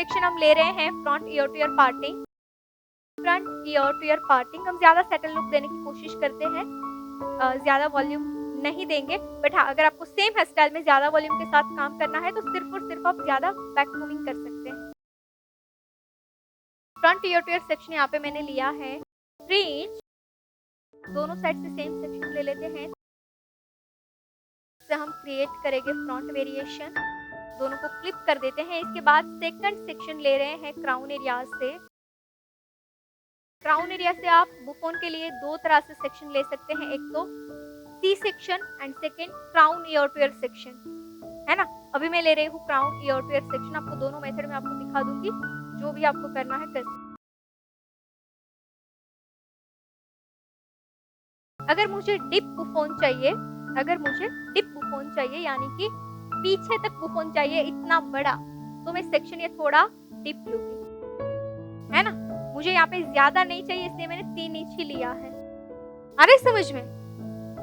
Section हम ले रहे हैं front ear to ear parting. Front ear to ear parting हम ज़्यादा सेटल लुक देने की कोशिश करते हैं, ज़्यादा वॉल्यूम नहीं देंगे, बट हाँ अगर आपको सेम हेयर स्टाइल में ज़्यादा वॉल्यूम के साथ काम करना है तो सिर्फ और सिर्फ आप ज़्यादा बैक कोमिंग कर सकते हैं। Front ear to ear section यहाँ पे मैंने लिया है 3 इंच, दोनों साइड से सेम सेक्शन ले लेते हैं। इससे हम क्रिएट करेंगे फ्रंट वेरिएशन, दोनों को क्लिप कर देते हैं। इसके बाद सेकंड सेक्शन ले रहे हैं क्राउन एरिया से। क्राउन एरिया से आप बुफोन के लिए दो तरह से सेक्शन ले सकते हैं, एक तो C section and second crown ear to ear section, है ना। अभी मैं ले रही हूँ crown ear to ear section, आपको दोनों मेथड में आपको दिखा दूंगी, जो भी आपको करना है कर सकते। अगर मुझे डिप बुफोन चाहिए, यानी कि पीछे तक बुफोन चाहिए इतना बड़ा, तो मैं सेक्शन ये थोड़ा डिप लूंगी, है ना। मुझे यहाँ पे ज्यादा नहीं चाहिए, इसलिए मैंने 3 इंच ही लिया है। आ रही समझ में?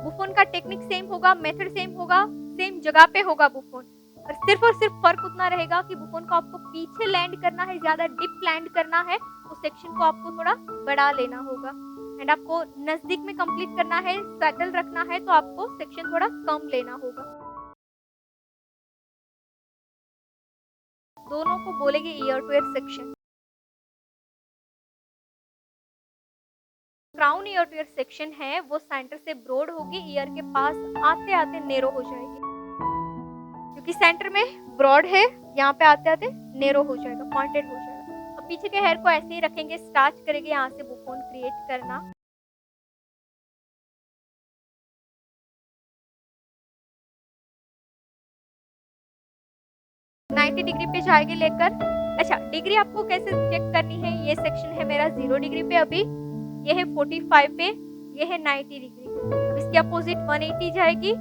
बुफोन का टेक्निक सेम होगा, मेथड सेम होगा, सेम जगह पे होगा बुफोन, और सिर्फ फर्क उतना रहेगा कि बुफोन को आपको पीछे लैंड करना है, ज्यादा डिप लैंड करना है तो सेक्शन को आपको थोड़ा बड़ा लेना होगा, एंड आपको नजदीक में कंप्लीट करना है, सेटल रखना है तो आपको सेक्शन थोड़ा कम लेना होगा। दोनों को बोलेंगे year to ear section. Crown ear to ear section है वो सेंटर से ब्रॉड होगी, ईयर के पास आते आते नैरो हो जाएगी, क्योंकि सेंटर में ब्रॉड है, यहाँ पे आते आते नैरो हो जाएगा, पॉइंटेड हो जाएगा। अब पीछे के हेयर को ऐसे ही रखेंगे, स्टार्च करेंगे यहाँ से बुफोन क्रिएट करना। डिग्री पे जाएंगे लेकर। अच्छा, डिग्री आपको कैसे चेक करनी है, ये सेक्शन है मेरा 0 डिग्री पे, अभी ये है 45 पे, ये है 90 डिग्री। अब इसकी अपोजिट 180 जाएगी,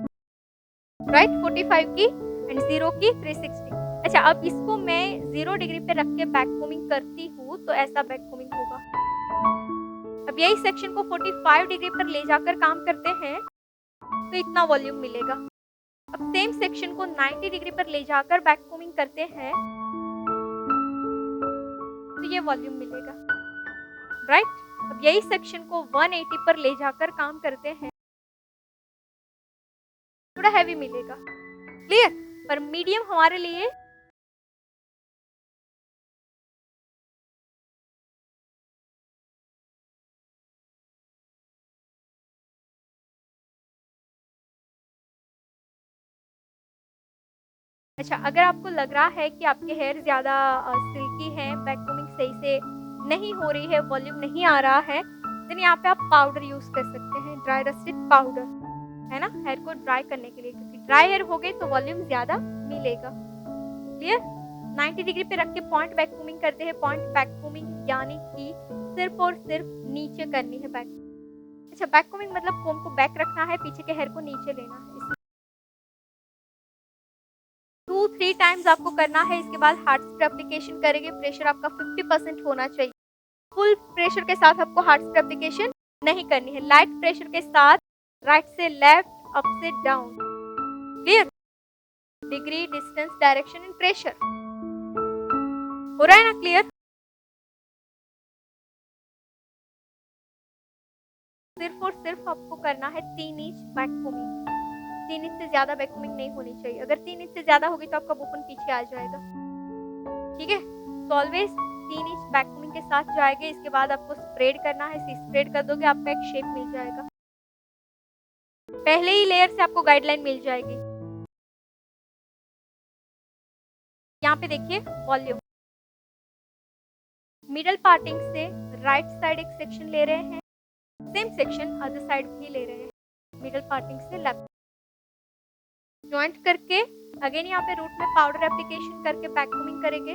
राइट, 45 की एंड 0 की 360। अच्छा, अब इसको मैं 0 डिग्री पे रख के बैक कोमिंग करती हूँ तो ऐसा बैक कोमिंग होगा। अब यही सेक्शन को 45 डिग्री पर ले जाकर काम करते हैं तो इतना वॉल्यूम मिलेगा। अब सेम सेक्शन को 90 डिग्री पर ले जाकर बैक कोमिंग करते हैं तो ये वॉल्यूम मिलेगा, राइट। अब यही सेक्शन को 180 पर ले जाकर काम करते हैं, थोड़ा हैवी मिलेगा, क्लियर। पर मीडियम हमारे लिए अच्छा, अगर आपको लग रहा है कि आपके हेयर ज़्यादा सिल्की हैं, बैक कोमिंग सही से नहीं हो रही है, वॉल्यूम नहीं आ रहा है, देन यहाँ पे आप पाउडर यूज़ कर सकते हैं, ड्राई रस्टेड पाउडर, है ना, हेयर को ड्राई करने के लिए, क्योंकि ड्राई हेयर हो गए तो वॉल्यूम ज़्यादा मिलेगा, क्लियर। 90 डिग्री पे रख के पॉइंट बैक कोमिंग करते हैं, पॉइंट बैक कोमिंग यानी कि सिर्फ और सिर्फ नीचे करनी है बैक। अच्छा, बैक कोमिंग मतलब कोम को बैक रखना है, पीछे के हेयर को नीचे लेना है, 2-3 टाइम्स आपको करना है। इसके बाद हार्ड स्प्रे एप्लीकेशन करेंगे, प्रेशर आपका 50% होना चाहिए, फुल प्रेशर के साथ आपको हार्ड स्प्रे एप्लीकेशन नहीं करनी है, लाइट प्रेशर के साथ, राइट से लेफ्ट, अप से down, clear. Degree, distance, direction and pressure हो रहा है ना, क्लियर। सिर्फ और सिर्फ आपको करना है 3 इंच बैक कोमिंग, 3 इंच से ज्यादा बैक कोमिंग नहीं होनी चाहिए, अगर 3 इंच से ज्यादा होगी तो आपका बुफन पीछे आ जाएगा, ठीक है। तो ऑलवेज 3 इंच बैक कोमिंग के साथ जाएंगे। इसके बाद आपको स्प्रेड करना है, स्प्रेड कर दोगे आपका एक शेप मिल जाएगा, पहले ही लेयर से आपको गाइडलाइन मिल जाएगी। यहाँ पे देखिए वॉल्यूम, मिडल पार्टिंग से राइट साइड एक सेक्शन ले रहे हैं, सेम सेक्शन अदर साइड भी ले रहे हैं, मिडल पार्टिंग से लेफ्ट जॉइंट करके अगेन यहाँ पे रूट में पाउडर एप्लीकेशन करके बैक कोमिंग करेंगे।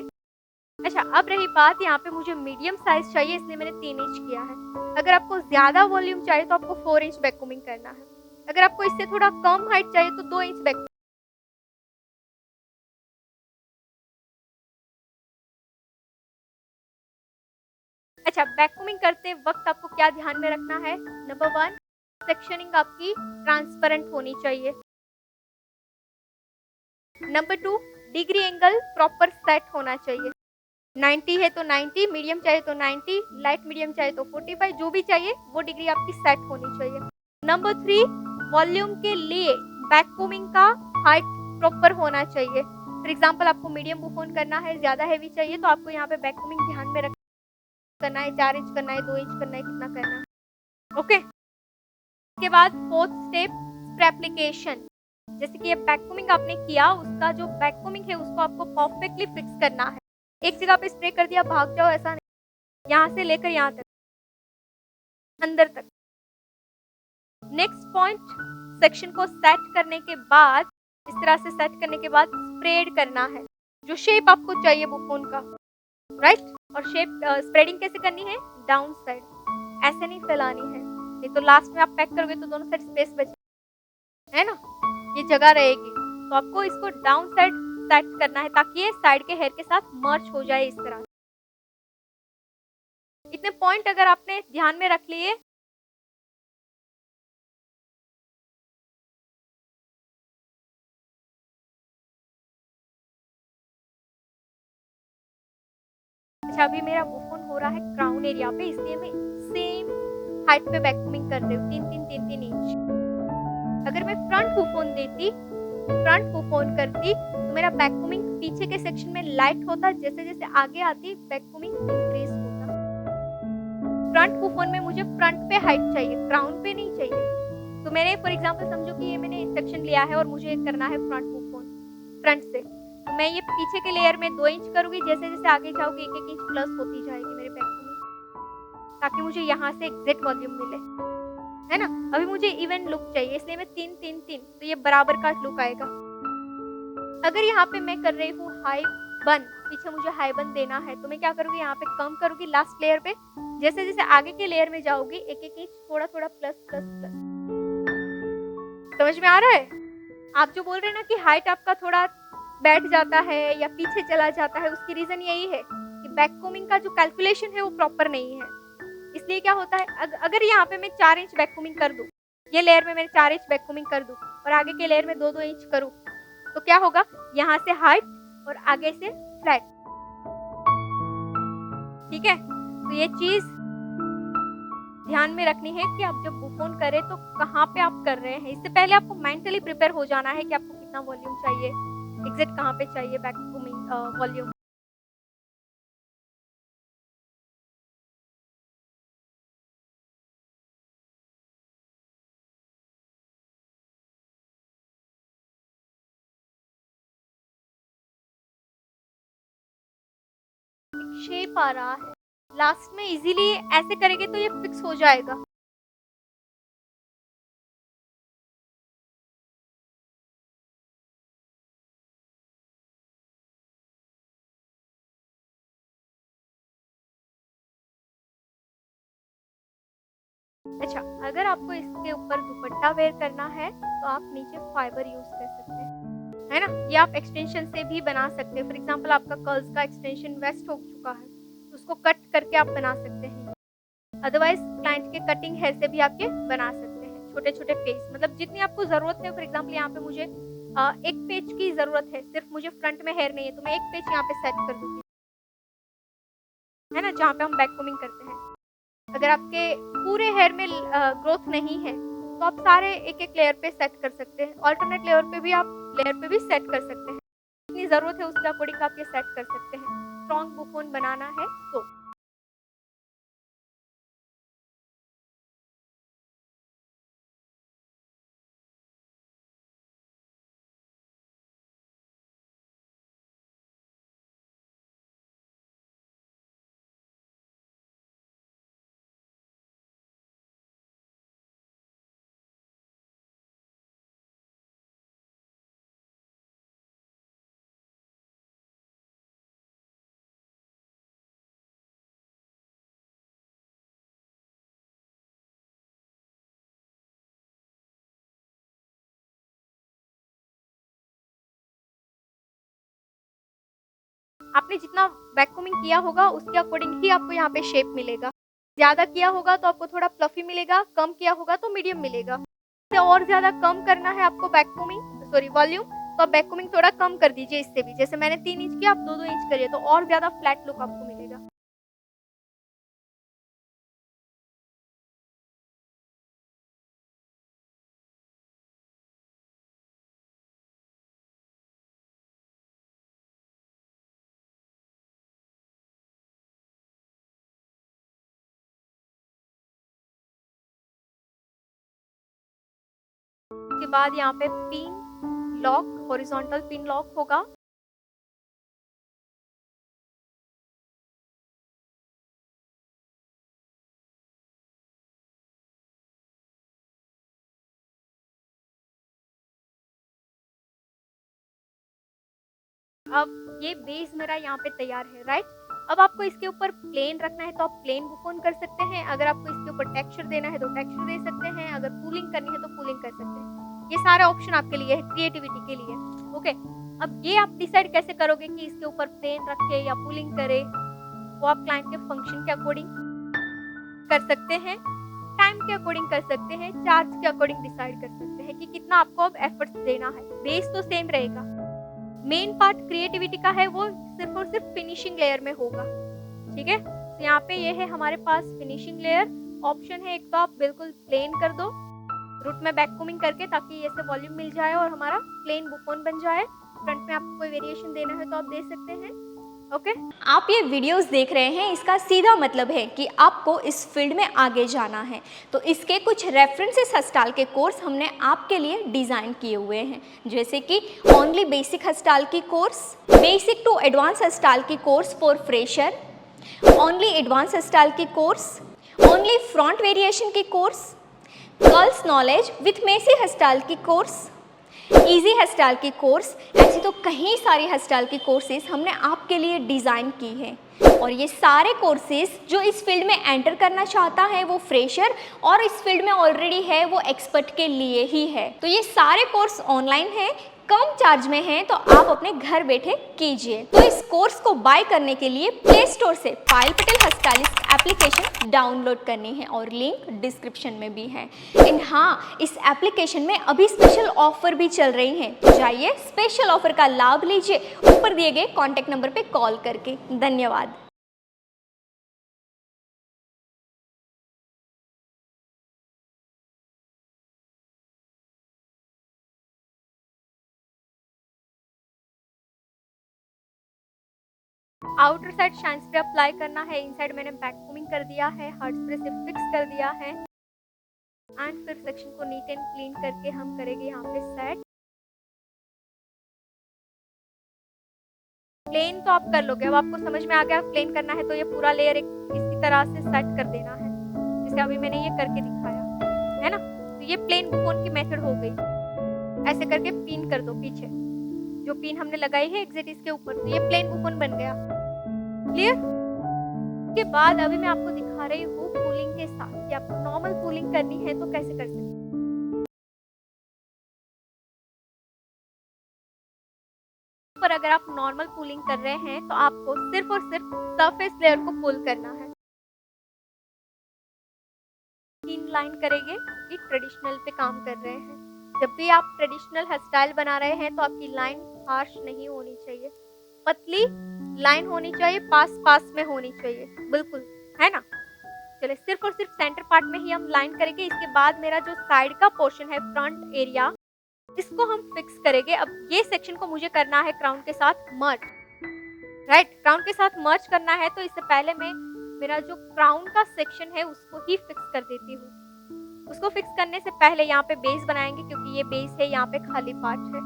अच्छा, अब रही बात, यहाँ पे मुझे मीडियम साइज चाहिए, इसलिए मैंने 3 इंच किया है। अगर आपको ज्यादा वॉल्यूम चाहिए तो आपको 4 इंच बैक कोमिंग करना है, अगर आपको इससे थोड़ा कम हाइट चाहिए तो 2 इंच बैक। अच्छा, बैक कोमिंग करते वक्त आपको क्या ध्यान में रखना है, नंबर 1, सेक्शनिंग आपकी ट्रांसपेरेंट होनी चाहिए, number 2, degree angle proper set होना चाहिए, 90 है तो 90, मीडियम चाहिए तो 90, लाइट मीडियम चाहिए तो 45, जो भी चाहिए वो डिग्री आपकी सेट होनी चाहिए। नंबर 3, वॉल्यूम के लिए वैक्यूमिंग का हाइट प्रॉपर होना चाहिए। फॉर एग्जाम्पल आपको मीडियम बुफोन करना है, ज्यादा हैवी चाहिए तो आपको यहाँ पे वैक्यूमिंग ध्यान में रख करना है, 4 इंच करना है, 2 इंच करना है, कितना करना है, ओके। इसके बाद फोर्थ स्टेप, स्प्रे एप्लीकेशन। जैसे कि ये वैक्यूमिंग आपने किया, उसका जो वैक्यूमिंग है उसको आपको परफेक्टली फिक्स करना है। एक जगह पे स्प्रे कर दिया भाग जाओ, ऐसा नहीं, यहाँ से लेकर यहाँ तक, अंदर तक। नेक्स्ट पॉइंट, सेक्शन को सेट करने के बाद, इस तरह से सेट करने के बाद स्प्रेड करना है जो शेप आपको चाहिए बुफोन का, राइट। और शेप स्प्रेडिंग कैसे करनी है, डाउन साइड, ऐसे नहीं फैलानी है, नहीं तो लास्ट में आप पैक करोगे तो दोनों साइड स्पेस बचे, है ना, ये जगह रहेगी। तो आपको इसको डाउन साइड सेट करना है ताकि ये साइड के हेयर के साथ मर्ज हो जाए इस तरह। इतने पॉइंट अगर आपने ध्यान में रख लिए, अच्छा अभी मेरा बुफोन हो रहा है क्राउन एरिया पे, इसलिए मैं सेम हाइट पे वैक्यूमिंग कर रही हूँ, 3-3 इंच। अगर मैं फ्रंट बुफोन देती, फ्रंट बुफोन करती तो मेरा वैक्यूमिंग पीछे के सेक्शन में लाइट होता, जैसे जैसे आगे आती वैक्यूमिंग इंक्रीज होता। फ्रंट बुफोन में मुझे फ्रंट पे हाइट चाहिए, क्राउन पे नहीं चाहिए। तो मैंने फॉर एग्जांपल समझो कि ये मैंने सेक्शन लिया है और मुझे करना है फ्रंट बुफोन, फ्रंट से, तो मैं ये पीछे के लेयर में 2 इंच करूंगी, जैसे जैसे आगे जाऊंगी 1-1 इंच प्लस होती जाएगी मेरे वैक्यूमिंग, ताकि मुझे यहाँ से एग्जैक्ट वॉल्यूम मिले, है ना। अभी मुझे इवन लुक चाहिए, इसलिए मैं 3-3-3, तो ये बराबर का लुक आएगा। अगर यहाँ पे मैं कर रही हूँ हाई बन, पीछे मुझे हाई बन देना है, तो मैं क्या करूँगी, यहाँ पे कम करूँगी लास्ट लेयर पे, जैसे जैसे आगे के लेयर में जाऊंगी 1-1 इंच थोड़ा थोड़ा प्लस प्लस प्लस। समझ में आ रहा है? आप जो बोल रहे हैं ना कि हाइट आपका थोड़ा बैठ जाता है या पीछे चला जाता है, उसकी रीजन यही है कि वैक्यूमिंग का जो कैलकुलेशन है वो प्रॉपर नहीं है। इसलिए क्या होता है, अगर यहाँ पे मैं 4 इंच वैक्यूमिंग कर दूं, ये लेयर में मैं 4 इंच वैक्यूमिंग कर दूं और आगे के लेयर में 2-2 इंच करूं, तो क्या होगा, यहाँ से हाइट और आगे से फ्लैट, ठीक है। तो ये चीज ध्यान में रखनी है कि आप जब बुफोन करें तो कहाँ पे आप कर रहे हैं। इससे पहले आपको मेंटली प्रिपेयर हो जाना है कि आपको कितना वॉल्यूम चाहिए, एग्जैक्ट कहाँ पे चाहिए वैक्यूमिंग वॉल्यूम। शेप आ रहा है लास्ट में, इजीली ऐसे करेंगे तो ये फिक्स हो जाएगा। अच्छा, अगर आपको इसके ऊपर दुपट्टा वेयर करना है तो आप नीचे फाइबर यूज कर सकते हैं, है ना। ये आप एक्सटेंशन से भी बना सकते हैं। फॉर एग्जांपल आपका कर्ल्स का एक्सटेंशन वेस्ट हो चुका है तो उसको कट करके आप बना सकते हैं। अदरवाइज क्लाइंट के कटिंग हेयर से भी आप ये बना सकते हैं, छोटे छोटे पेज, मतलब जितनी आपको जरूरत है। फॉर एग्जाम्पल यहाँ पे मुझे एक पेज की जरूरत है, सिर्फ मुझे फ्रंट में हेयर नहीं है तो मैं एक पेज यहाँ पे सेट कर दूंगी, है ना, जहाँ पे हम बैककोमिंग करते हैं। अगर आपके पूरे हेयर में ग्रोथ नहीं है तो आप सारे एक एक लेयर पे सेट कर सकते हैं, ऑल्टरनेट लेयर पे भी सेट कर सकते हैं। जितनी जरूरत है उसके अकॉर्डिंग आप ये सेट कर सकते हैं। स्ट्रॉन्ग बुफोन बनाना है तो आपने जितना वैक्यूमिंग किया होगा उसके अकॉर्डिंग ही आपको यहाँ पे शेप मिलेगा। ज्यादा किया होगा तो आपको थोड़ा फ्लफी मिलेगा, कम किया होगा तो मीडियम मिलेगा। और ज्यादा कम करना है आपको वैक्यूमिंग वॉल्यूम, तो आप वैक्यूमिंग थोड़ा कम कर दीजिए इससे भी, जैसे मैंने 3 इंच किया, आप 2-2 इंच करिए तो और ज़्यादा फ्लैट लुक आपको मिलेगा। उसके बाद यहाँ पे pin lock, horizontal pin lock होगा। अब ये बेस मेरा यहाँ पे तैयार है, राइट? अब आपको इसके ऊपर प्लेन रखना है तो आप प्लेन बुक ऑन कर सकते हैं, अगर आपको इसके ऊपर टेक्सचर देना है तो टेक्सचर दे सकते हैं, अगर कूलिंग करनी है तो कूलिंग कर सकते हैं। ये सारा ऑप्शन आपके लिए है, क्रिएटिविटी के लिए, ओके? अब ये आप डिसाइड कैसे करोगे कि इसके ऊपर प्लेन रखे या कूलिंग करे, वो आप क्लाइंट के फंक्शन के अकॉर्डिंग कर सकते हैं, टाइम के अकॉर्डिंग कर सकते हैं, चार्ज के अकॉर्डिंग डिसाइड कर सकते हैं कि कितना आपको अब एफर्ट्स देना है। बेस तो सेम रहेगा, मेन पार्ट क्रिएटिविटी का है वो सिर्फ और सिर्फ फिनिशिंग लेयर में होगा, ठीक है? तो यहाँ पे ये है हमारे पास फिनिशिंग लेयर ऑप्शन है, एक तो आप बिल्कुल प्लेन कर दो रूट में वैक्यूमिंग करके, ताकि ऐसे वॉल्यूम मिल जाए और हमारा प्लेन बुकोन बन जाए। फ्रंट में आपको कोई वेरिएशन देना है तो आप दे सकते हैं, ओके? आप ये वीडियोस देख रहे हैं, इसका सीधा मतलब है कि आपको इस फील्ड में आगे जाना है, तो इसके कुछ रेफरेंसेस हस्टाल के कोर्स हमने आपके लिए डिज़ाइन किए हुए हैं, जैसे कि ओनली बेसिक हस्टाल की course, basic to advance hairstyle की course for fresher, only advance hairstyle की कोर्स, ओनली फ्रंट वेरिएशन की कोर्स, गर्ल्स नॉलेज विथ मेसी हस्टाल की कोर्स, इजी हस्टाल की कोर्स। ऐसी तो कई सारी हस्टाल की कोर्सेज हमने आपके लिए डिज़ाइन की है, और ये सारे कोर्सेज जो इस फील्ड में एंटर करना चाहता है वो फ्रेशर, और इस फील्ड में ऑलरेडी है वो एक्सपर्ट के लिए ही है। तो ये सारे कोर्स ऑनलाइन है, कम चार्ज में है, तो आप अपने घर बैठे कीजिए। तो इस कोर्स को बाय करने के लिए प्ले स्टोर से पायल पटेल हस्टालिस्ट एप्लीकेशन डाउनलोड करनी है, और लिंक डिस्क्रिप्शन में भी है। एंड हाँ, इस एप्लीकेशन में अभी स्पेशल ऑफर भी चल रही हैं, तो जाइए स्पेशल ऑफर का लाभ लीजिए ऊपर दिए गए कॉन्टैक्ट नंबर पे कॉल करके। धन्यवाद। Outer side shine spray apply करना है, इनसाइड मैंने वैक्यूमिंग कर दिया है, हार्ड स्प्रे से फिक्स कर दिया है, एंड फिर सेक्शन को नीट एंड क्लीन करके हम करेंगे यहाँ पे सेट। प्लेन तो आप कर लोगे, अब आपको समझ में आ गया प्लेन करना है तो ये पूरा लेयर एक इसी तरह से सेट कर देना है, जैसे अभी मैंने ये करके दिखाया है ना। तो ये प्लेन बुकोन की मेथड हो गई, ऐसे करके पिन कर दो पीछे, जो पिन हमने लगाई है एग्जैक्ट इसके ऊपर, तो ये प्लेन बुकोन बन गया, क्लियर? के बाद अभी मैं आपको दिखा रही हूँ कूलिंग के साथ कि आपको नॉर्मल कूलिंग करनी है तो कैसे कर सकते हैं। पर अगर आप नॉर्मल कूलिंग कर रहे हैं तो आपको सिर्फ और सिर्फ सरफेस लेयर को पुल करना है। इन लाइन करेंगे कि ट्रेडिशनल पे काम कर रहे हैं, जब भी आप ट्रेडिशनल हेयर स्टाइल बना रहे हैं तो आपकी लाइन हार्श नहीं होनी चाहिए, पतली लाइन होनी चाहिए, पास पास में होनी चाहिए, बिल्कुल, है ना? चलिए सिर्फ और सिर्फ सेंटर पार्ट में ही हम लाइन करेंगे। इसके बाद मेरा जो साइड का पोर्शन है, फ्रंट एरिया, इसको हम फिक्स करेंगे। अब ये सेक्शन को मुझे करना है क्राउन के साथ मर्ज, राइट? क्राउन के साथ मर्ज करना है, तो इससे पहले मैं मेरा जो क्राउन का सेक्शन है उसको ही फिक्स कर देती हूँ। उसको फिक्स करने से पहले यहाँ पे बेस बनाएंगे, क्योंकि ये बेस है, यहाँ पे खाली पार्ट है,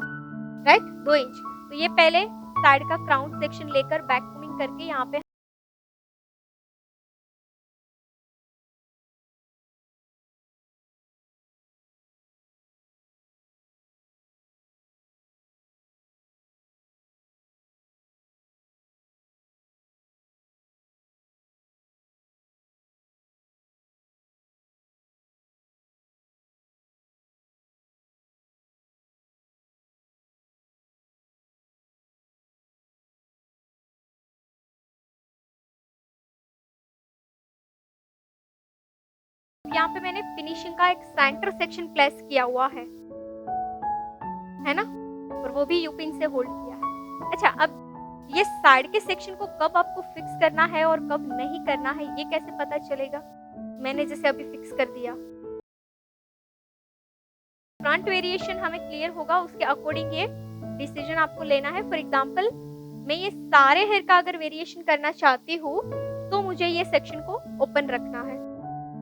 राइट? 2 इंच। तो ये पहले साइड का क्राउन सेक्शन लेकर वैक्यूमिंग करके यहाँ पे यहाँ पे मैंने फिनिशिंग का एक सेंटर सेक्शन प्लेस किया हुआ है ना? और वो भी यू पिन से होल्ड किया है। अच्छा, अब ये साइड के सेक्शन को कब आपको फिक्स करना है और कब नहीं करना है, ये कैसे पता चलेगा? मैंने जैसे अभी फिक्स कर दिया। फ्रंट वेरिएशन हमें क्लियर होगा, उसके अकॉर्डिंग ये डिसीजन आपको लेना है। फॉर एग्जाम्पल, मैं ये सारे हेयर का अगर वेरिएशन करना चाहती हूँ तो मुझे ये सेक्शन को ओपन रखना है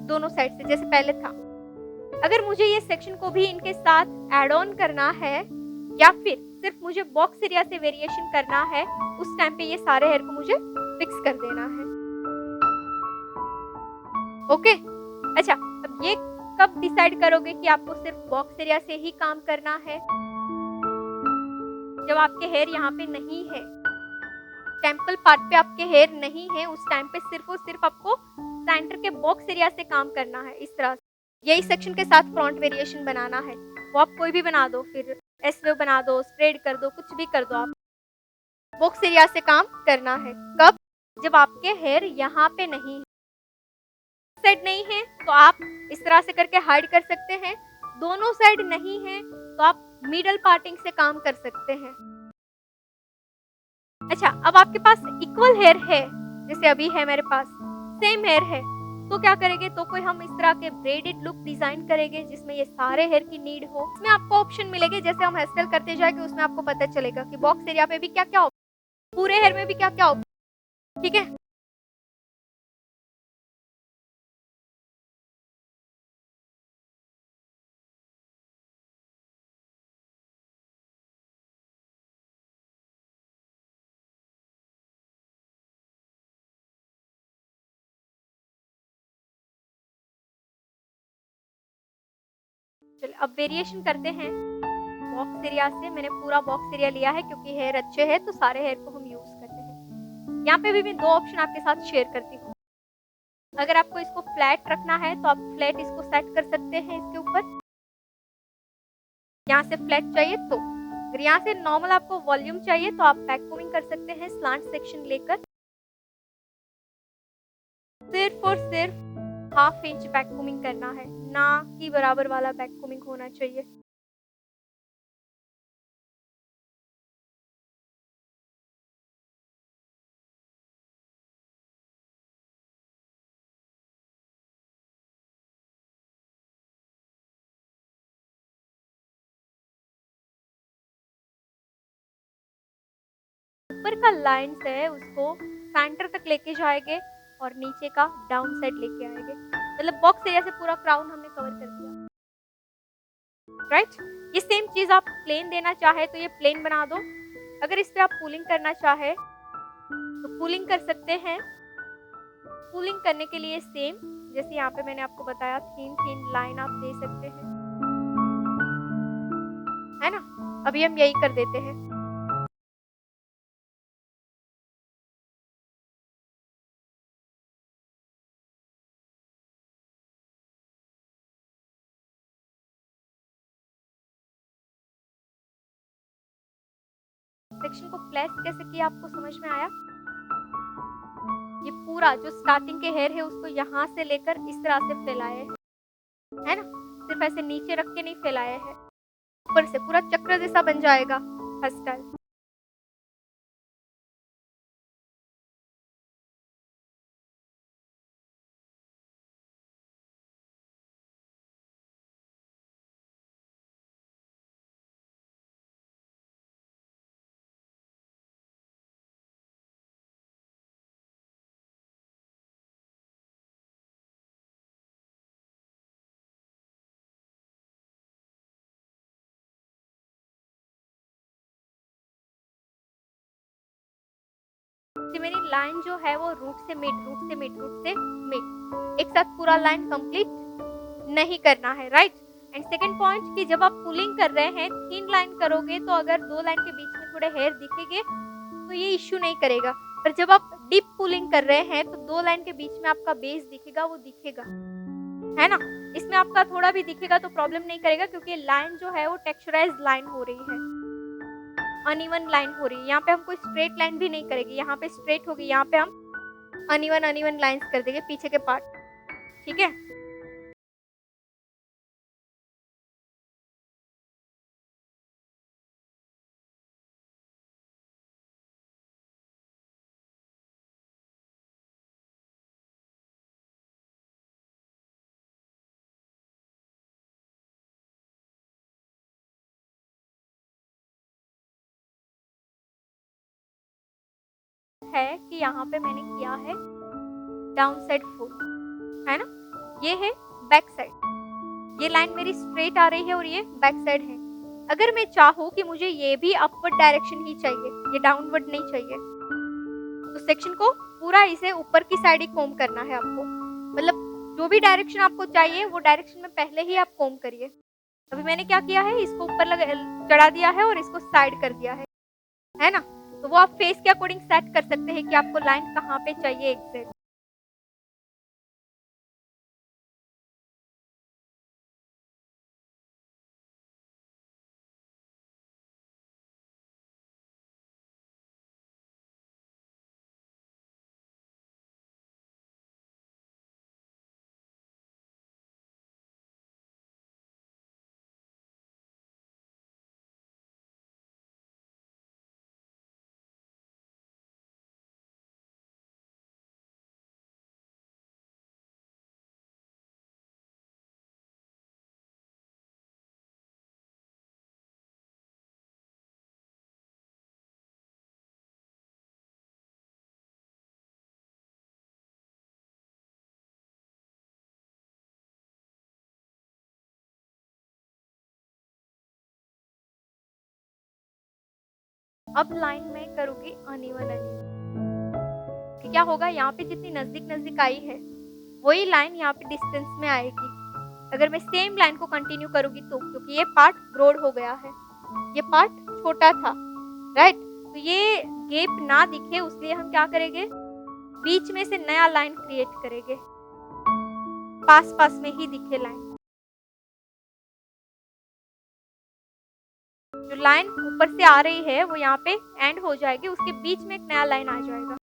दोनों साइड से, जैसे पहले था। अगर मुझे ये सेक्शन को भी इनके साथ ऐड ऑन करना है या फिर सिर्फ मुझे बॉक्स एरिया से वेरिएशन करना है, उस टाइम पे ये सारे हेयर को मुझे फिक्स कर देना है। ओके, अच्छा, अब ये कब डिसाइड करोगे कि आपको सिर्फ बॉक्स एरिया से ही काम करना है? जब आपके हेयर यहाँ पे नहीं है, टेम्पल पार्ट पे आपके हेयर नहीं है, उस टाइम पे सिर्फ और सिर्फ आपको सेंटर के बॉक्स एरिया से काम करना है। इस तरह से यही सेक्शन के साथ फ्रंट वेरिएशन बनाना है। वो आप कोई भी बना दो, फिर एस वेव बना दो, स्प्रेड कर दो, कुछ भी कर दो, आप बॉक्स एरिया से काम करना है। कब? जब आपके हेयर यहाँ पे नहीं है, साइड नहीं है तो आप इस तरह से करके हाइड कर सकते हैं। दोनों साइड नहीं है तो आप मिडल पार्टिंग से काम कर सकते हैं। अच्छा, अब आपके पास इक्वल हेयर है, जैसे अभी है मेरे पास सेम हेयर है, तो क्या करेंगे? तो कोई हम इस तरह के ब्रेडेड लुक डिजाइन करेंगे जिसमें ये सारे हेयर की नीड हो। इसमें आपको ऑप्शन मिलेंगे, जैसे हम हेयर स्टाइल करते जाएंगे उसमें आपको पता चलेगा कि बॉक्स एरिया पे भी क्या क्या ऑप्शन, पूरे हेयर में भी क्या क्या ऑप्शन। ठीक है, चलिए अब वेरिएशन करते हैं बॉक्स एरिया से। मैंने पूरा बॉक्स एरिया लिया है क्योंकि हेयर अच्छे हैं तो सारे हेयर को हम यूज करते हैं। यहाँ पे भी मैं दो ऑप्शन आपके साथ शेयर करती हूँ। अगर आपको इसको फ्लैट रखना है तो आप फ्लैट इसको सेट कर सकते हैं इसके ऊपर, यहाँ से फ्लैट चाहिए तो। अगर यहाँ से नॉर्मल आपको वॉल्यूम चाहिए तो आप बैक कोमिंग कर सकते हैं स्लांट सेक्शन लेकर। सिर्फ और सिर्फ हाफ इंच बैक कोमिंग करना है, ना कि बराबर वाला बैक कोमिंग होना चाहिए। ऊपर का लाइंस है उसको सेंटर तक लेके जाएंगे और नीचे का डाउन साइड लेके आएंगे। मतलब बॉक्स एरिया से पूरा क्राउन हमने कवर कर दिया, राइट। ये सेम चीज आप प्लेन देना चाहे तो ये प्लेन बना दो। अगर इस पे आप पुलिंग करना चाहे तो पुलिंग कर सकते हैं। पुलिंग करने के लिए सेम जैसे यहाँ पे मैंने आपको बताया, थिन थिन लाइन आप दे सकते हैं, है ना। अभी हम यही कर देते हैं। सेक्शन को प्लेस कैसे किया आपको समझ में आया? ये पूरा जो स्टार्टिंग के हेयर है उसको यहाँ से लेकर इस तरह से फैलाए है ना। सिर्फ ऐसे नीचे रख के नहीं फैलाए हैं, ऊपर से पूरा चक्र जैसा बन जाएगा हेयर स्टाइल। मेरी लाइन जो है वो रूट से मिड, रूट से मिड, रूट से मिड, एक साथ पूरा लाइन कंप्लीट नहीं करना है, राइट। एंड सेकंड पॉइंट कि जब आप पुलिंग कर रहे हैं थिन लाइन करोगे तो अगर दो लाइन के बीच में थोड़े हेयर दिखेंगे तो ये इश्यू नहीं करेगा। पर जब आप डीप पुलिंग कर रहे हैं तो दो लाइन के बीच में आपका बेस दिखेगा, वो दिखेगा, है ना। इसमें आपका थोड़ा भी दिखेगा तो प्रॉब्लम नहीं करेगा क्योंकि लाइन जो है वो टेक्सचराइज्ड लाइन हो रही है, अनइवन लाइन हो रही है। यहाँ पे हम कोई स्ट्रेट लाइन भी नहीं करेंगे, यहाँ पे स्ट्रेट होगी, यहाँ पे हम अनइवन अनइवन लाइंस कर देंगे पीछे के पार्ट, ठीक है। है कि यहाँ पे मैंने किया है डाउन साइड फोल्ड, है ना? ये है बैक साइड। ये लाइन मेरी स्ट्रेट आ रही है और ये बैक साइड है। अगर मैं चाहूँ कि मुझे ये भी अपवर्ड डायरेक्शन ही चाहिए, ये डाउनवर्ड नहीं चाहिए, तो सेक्शन को पूरा इसे ऊपर की साइड ही कोम्ब करना है आपको। मतलब जो भी डायरेक्शन आपको चाहिए वो डायरेक्शन में पहले ही आप कोम्ब करिए। अभी मैंने क्या किया है, इसको ऊपर चढ़ा दिया है और इसको साइड कर दिया है ना? तो वो आप फेस के अकॉर्डिंग सेट कर सकते हैं कि आपको लाइन कहाँ पे चाहिए एग्जैक्ट। अब लाइन में करूँगी अनइवन कि क्या होगा, यहाँ पे जितनी नजदीक नजदीक आई है वही लाइन यहाँ पे डिस्टेंस में आएगी। अगर मैं सेम लाइन को कंटिन्यू करूँगी तो, क्योंकि ये पार्ट ब्रॉड हो गया है, ये पार्ट छोटा था, राइट? तो ये गैप ना दिखे उसलिए हम क्या करेंगे, बीच में से नया लाइन क्रिएट करेंगे, पास पास में ही दिखे लाइन। जो लाइन ऊपर से आ रही है वो यहाँ पे एंड हो जाएगी, उसके बीच में एक नया लाइन आ जाएगा।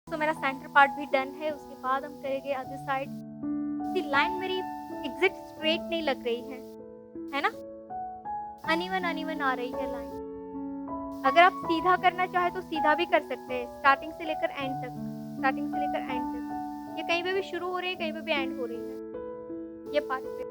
तो मेरा सेंटर पार्ट भी डन है। उसके बाद हम करेंगे अदर साइड। लाइन मेरी एग्जैक्ट स्ट्रेट नहीं लग रही है ना? अनइवन अनइवन आ रही है लाइन। अगर आप सीधा करना चाहे तो सीधा भी कर सकते हैं, स्टार्टिंग से लेकर एंड तक, स्टार्टिंग से लेकर एंड तक। ये कहीं पे भी शुरू हो रही है, कहीं पे भी एंड हो रही है, ये पार्ट पे।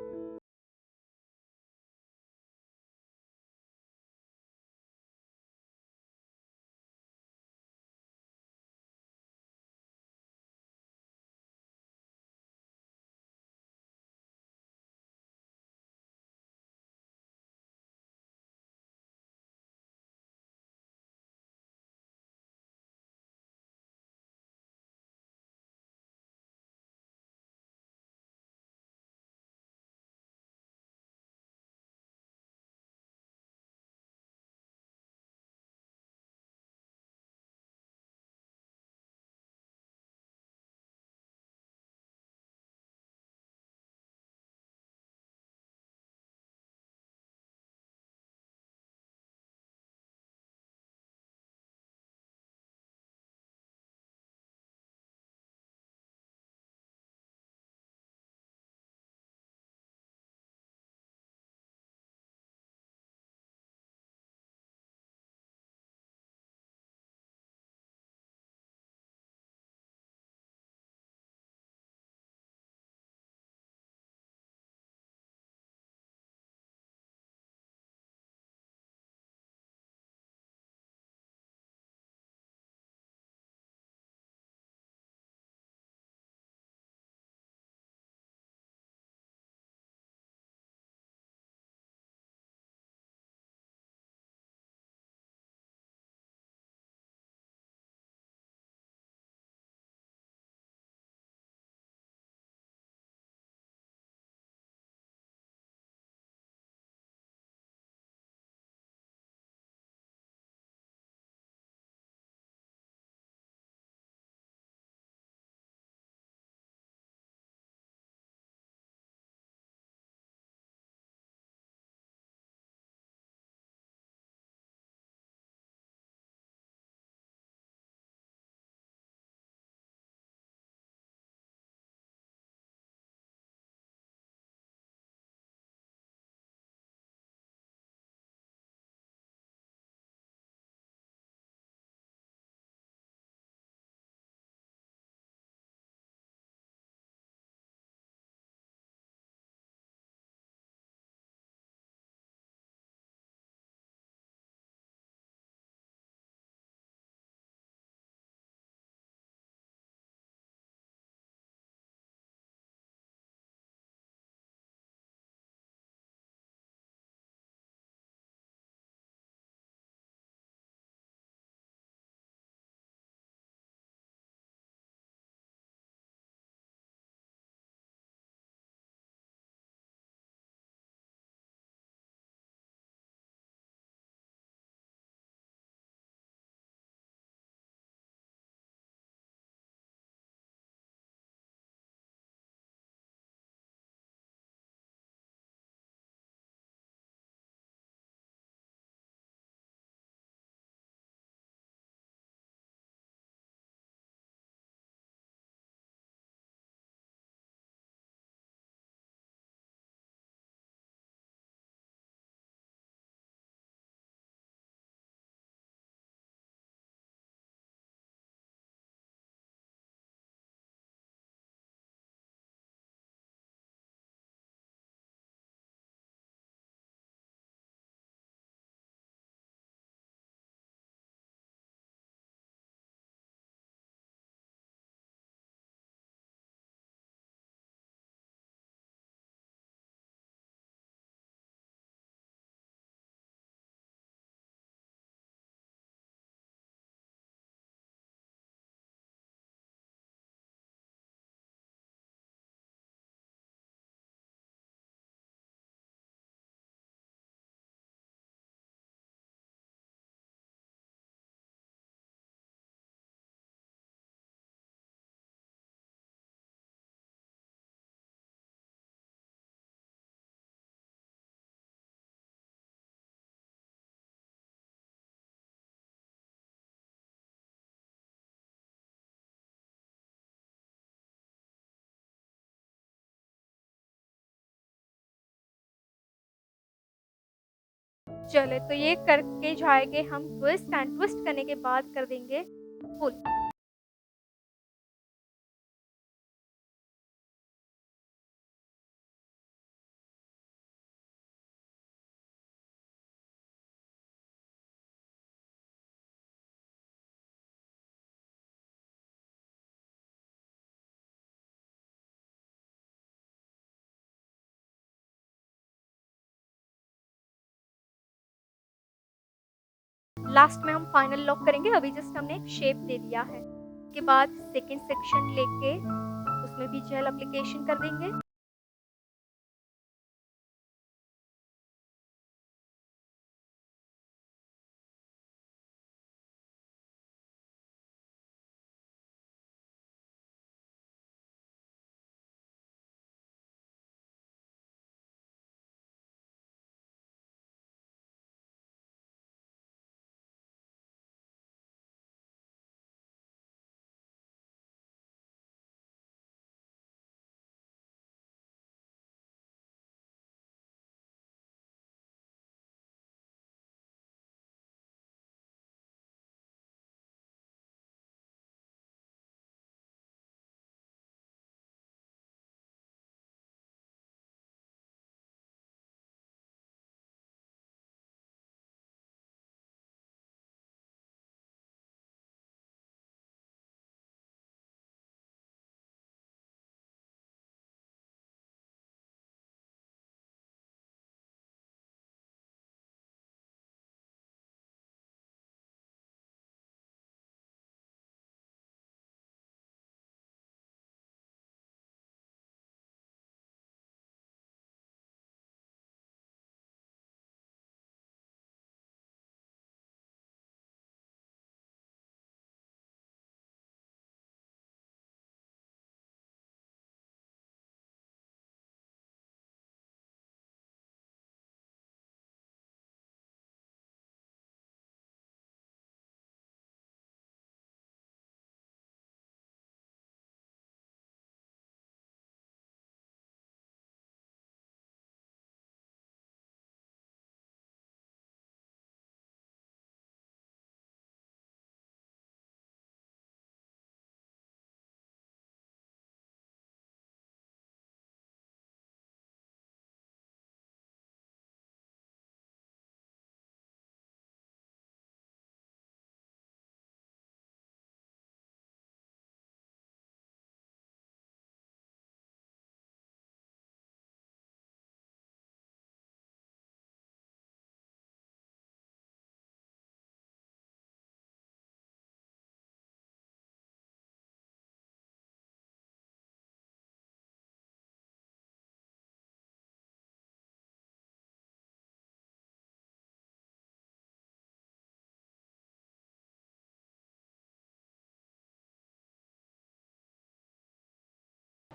चले तो ये करके जाएँगे हम ट्विस्ट एंड ट्विस्ट करने के बाद कर देंगे पुल। लास्ट में हम फाइनल लॉक करेंगे। अभी जस्ट हमने एक शेप दे दिया है। उसके बाद सेकंड सेक्शन लेके उसमें भी जेल एप्लीकेशन कर देंगे।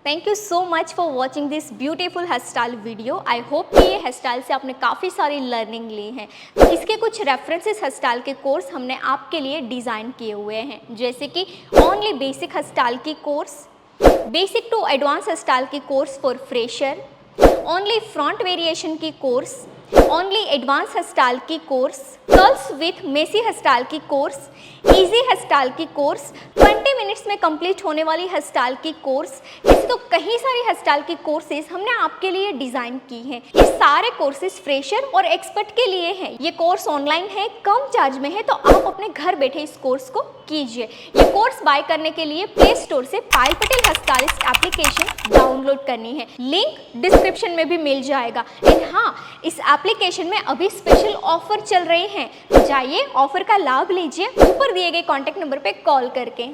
Thank you so much for watching this beautiful hair style video. I hope कि ये हेयर स्टाइल से आपने काफ़ी सारी लर्निंग ली है। तो इसके कुछ रेफरेंसेस हेयर स्टाइल के कोर्स हमने आपके लिए डिज़ाइन किए हुए हैं, जैसे कि ओनली बेसिक हेयर स्टाइल की course, basic to advance hair style की course for fresher, only front variation की course, only advance hair style की course, curls with messy hair style की कोर्स, इजी हेयर स्टाइल की course, 20 minutes में complete होने वाली hair style की course. ऐसे तो कई सारी हेयर स्टाइल की कोर्सेज हमने आपके लिए डिज़ाइन की हैं। ये सारे कोर्सेज फ्रेशर और एक्सपर्ट के लिए हैं। ये कोर्स ऑनलाइन है, कम चार्ज में है, तो आप अपने घर बैठे इस कोर्स को कीजिए। ये कोर्स बाय करने के लिए प्ले स्टोर से Payal Patel hair stylist application download करनी है। लिंक डिस्क्रिप्शन में भी मिल जाएगा। एंड हाँ, इस एप्लीकेशन में अभी स्पेशल ऑफर चल रहे हैं, तो जाइए ऑफर का लाभ लीजिए ऊपर दिए गए कॉन्टैक्ट नंबर पे कॉल करके।